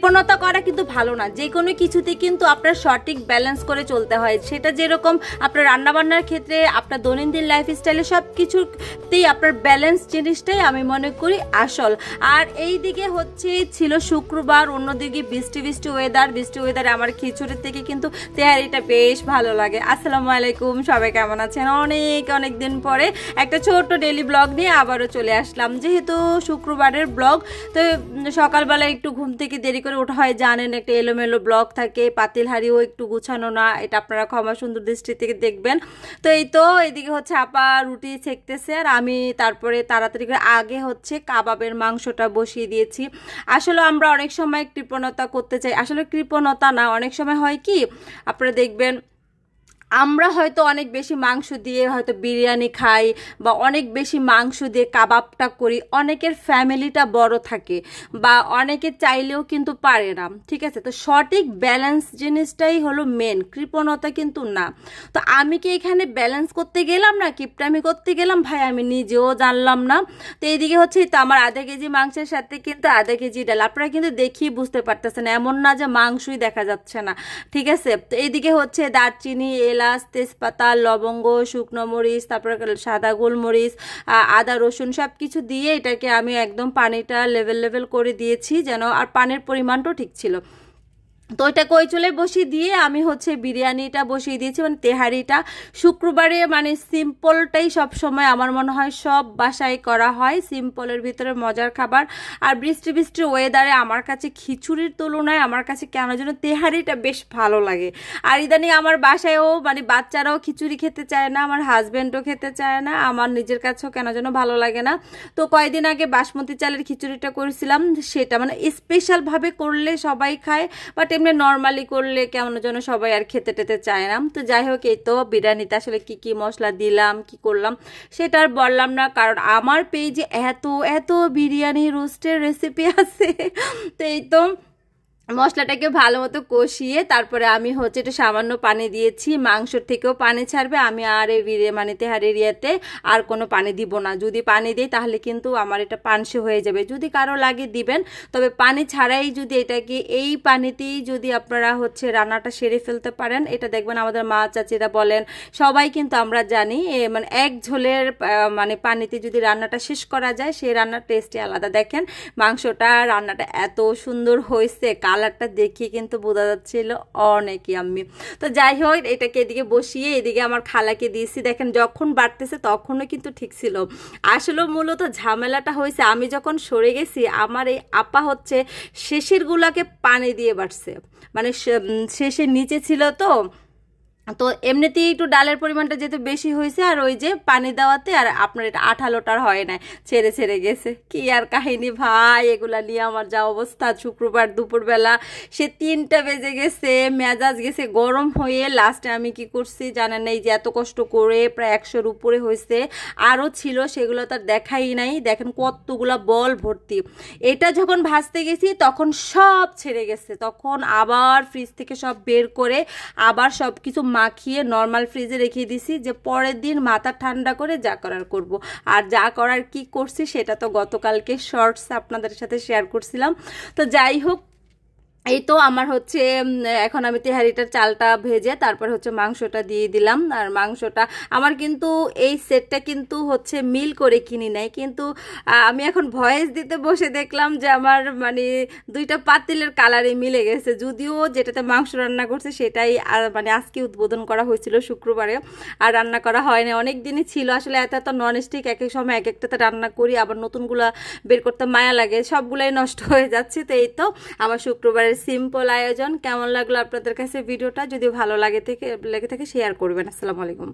কৃপণতা করা কিন্তু ভালো না। যে কোনো কিছুতে কিন্তু আপনার সঠিক ব্যালেন্স করে চলতে হয়। সেটা যেরকম আপনার রান্নাবান্নার ক্ষেত্রে, আপনার দৈনন্দিন লাইফস্টাইলে সব কিছুতেই আপনার ব্যালেন্স জিনিসটাই আমি মনে করি আসল। আর এই দিকে হচ্ছে ছিল শুক্রবার, অন্যদিকে বৃষ্টি বৃষ্টি ওয়েদার। বৃষ্টি ওয়েদারে আমার খিচুড়ির থেকে কিন্তু তেহারিটা বেশ ভালো লাগে। আসসালামু আলাইকুম, সবাই কেমন আছেন? অনেক দিন পরে একটা ছোট্ট ডেইলি ব্লগ নিয়ে আবারও চলে আসলাম। যেহেতু শুক্রবারের ব্লগ, তো সকালবেলা একটু ঘুম থেকে দেরি করে ওঠা হয়, জানেন একটা এলোমেলো ব্লগ থাকে, পাতিল হাড়িও একটু গুছানো না, এটা আপনারা ক্ষমা সুন্দর দৃষ্টি থেকে দেখবেন। তো এই তো এদিকে হচ্ছে আপা রুটি সেঁকতেছে, আর আমি তারপরে তাড়াতাড়ি করে আগে হচ্ছে কাবাবের মাংসটা বসিয়ে দিয়েছি। আসলে আমরা অনেক সময় কৃপণতা করতে চাই, আসলে কৃপণতা না, অনেক সময় হয় কি আপনারা দেখবেন আমরা হয়তো অনেক বেশি মাংস দিয়ে হয়তো বিরিয়ানি খাই বা অনেক বেশি মাংস দিয়ে কাবাবটা করি। অনেকের ফ্যামিলিটা বড় থাকে বা অনেকে চাইলেও কিন্তু পারে না, ঠিক আছে? তো সঠিক ব্যালেন্স জিনিসটাই হলো মেন, কৃপণতা কিন্তু না। তো আমি কি এখানে ব্যালেন্স করতে গেলাম না কিপটামি করতে গেলাম ভাই, আমি নিজেও জানলাম না। তো এইদিকে হচ্ছে তো আমার আধা কেজি মাংসের সাথে কিন্তু আধা কেজি ডাল, আপনারা কিন্তু দেখি বুঝতে পারতেছেন, এমন না যে মাংসই দেখা যাচ্ছে না, ঠিক আছে? তো এইদিকে হচ্ছে দারচিনি, এলাচ, তেজপাতা, লবঙ্গ, শুকনো মরিচ, তারপরে সাদা গোলমরিচ, আদা রসুন সব কিছু দিয়ে এটাকে আমি একদম পানিটা লেভেল করে দিয়েছি যেন, আর পানির পরিমাণটাও ঠিক ছিল। তো ওইটা কইচুলে বসিয়ে দিয়ে আমি হচ্ছে বিরিয়ানিটা বসিয়ে দিয়েছি, মানে তেহারিটা। শুক্রবারে মানে সিম্পলটাই সব সময় আমার মনে হয় সব বাসায় করা হয়, সিম্পলের ভিতরে মজার খাবার। আর বৃষ্টি ওয়েদারে আমার কাছে খিচুড়ির তুলনায় আমার কাছে কেন যেন তেহারিটা বেশ ভালো লাগে। আর ইদানিং আমার বাসায়ও মানে বাচ্চারাও খিচুড়ি খেতে চায় না, আমার হাজব্যান্ডও খেতে চায় না, আমার নিজের কাছেও কেন যেন ভালো লাগে না। তো কয়েকদিন আগে বাসমতি চালের খিচুড়িটা করেছিলাম, সেটা মানে স্পেশালভাবে করলে সবাই খায়, বাট এমনি নর্মালি করলে কেমন যেন সবাই আর খেতে টেতে চায় না। তো যাই হোক, এই তো বিরিয়ানিতে আসলে কি কি মশলা দিলাম, কি করলাম সেটা আর বললাম না, কারণ আমার পেজে এত বিরিয়ানি রোস্টের রেসিপি আছে। তো এই তো মশলাটাকে ভালো মতো কষিয়ে তারপরে আমি হচ্ছে একটু সামান্য পানি দিয়েছি, মাংসর থেকেও পানি ছাড়বে। আমি আর এই মানে তেহারির ইয়েতে আর কোনো পানি দিব না, যদি পানি দিই তাহলে কিন্তু আমার এটা পানসে হয়ে যাবে। যদি কারো লাগে দিবেন, তবে পানি ছাড়াই যদি এটাকে এই পানিতেই যদি আপনারা হচ্ছে রান্নাটা সেরে ফেলতে পারেন, এটা দেখবেন আমাদের মা চাচিরা বলেন, সবাই কিন্তু আমরা জানি, মানে এক ঝোলের মানে পানিতে যদি রান্নাটা শেষ করা যায়, সেই রান্নার টেস্টই আলাদা। দেখেন মাংসটা রান্নাটা এত সুন্দর হয়েছে, কালারটা দেখিয়ে কিন্তু বোঝা যাচ্ছিল অনেক ইয়াম্মি। তো যাই হোক, এটাকে এদিকে বসিয়ে এদিকে আমার খালাকে দিয়েছি। দেখেন যখন বাড়তেছে তখনও কিন্তু ঠিক ছিল। আসলে মূলত ঝামেলাটা হয়েছে আমি যখন সরে গেছি, আমার এই আপা হচ্ছে শেষের গুলাকে পানি দিয়ে বাড়ছে, মানে শেষের নিচে ছিল তো এমনিতেই একটু ডালের পরিমাণটা যেহেতু বেশি হয়েছে, আর ওই যে পানি দেওয়াতে আর আপনার এটা আঠালোটার হয় না, ছেড়ে গেছে। কি আর কাহিনী ভাই, এগুলা নিয়ে আমার যা অবস্থা। শুক্রবার দুপুরবেলা সে 3টা বেজে গেছে, মেজাজ গেছে গরম হয়ে। লাস্টে আমি কি করছি জানেন, এই যে এত কষ্ট করে প্রায় 100-র উপরে হয়েছে, আরও ছিল, সেগুলো তার দেখাই নাই। দেখেন কতগুলা বল ভর্তি। এটা যখন ভাজতে গেছি তখন সব ছেড়ে গেছে, তখন আবার ফ্রিজ থেকে সব বের করে আবার সব কিছু মাখিয়ে নর্মাল ফ্রিজে রেখে দিছি, যে পরের দিন মাথা ঠান্ডা করে যা করার করব। আর যা করার কি করছি সেটা তো গতকালকে শর্টস আপনাদের সাথে শেয়ার করছিলাম। তো যাই হোক, এই তো আমার হচ্ছে এখন আমি তেহারিটার চালটা ভেজে তারপর হচ্ছে মাংসটা দিয়ে দিলাম। আর মাংসটা আমার কিন্তু এই সেটটা কিন্তু হচ্ছে মিল করে কিনি নাই, কিন্তু আমি এখন ভয়েস দিতে বসে দেখলাম যে আমার মানে 2টা পাতিলের কালারে মিলে গেছে। যদিও যেটাতে মাংস রান্না করছে সেটাই মানে আজকে উদ্বোধন করা হয়েছিল শুক্রবারে, আর রান্না করা হয়নি, অনেক দিনই ছিল। আসলে এত ননস্টিক এক এক সময় এক একটাতে রান্না করি, আবার নতুনগুলা বের করতে মায়া লাগে, সবগুলাই নষ্ট হয়ে যাচ্ছে। তো এই তো আমার শুক্রবারের সিম্পল আয়োজন। কেমন লাগলো আপনাদের কাছে ভিডিওটা? যদি ভালো লেগে থাকে শেয়ার করবেন। আসসালামু আলাইকুম।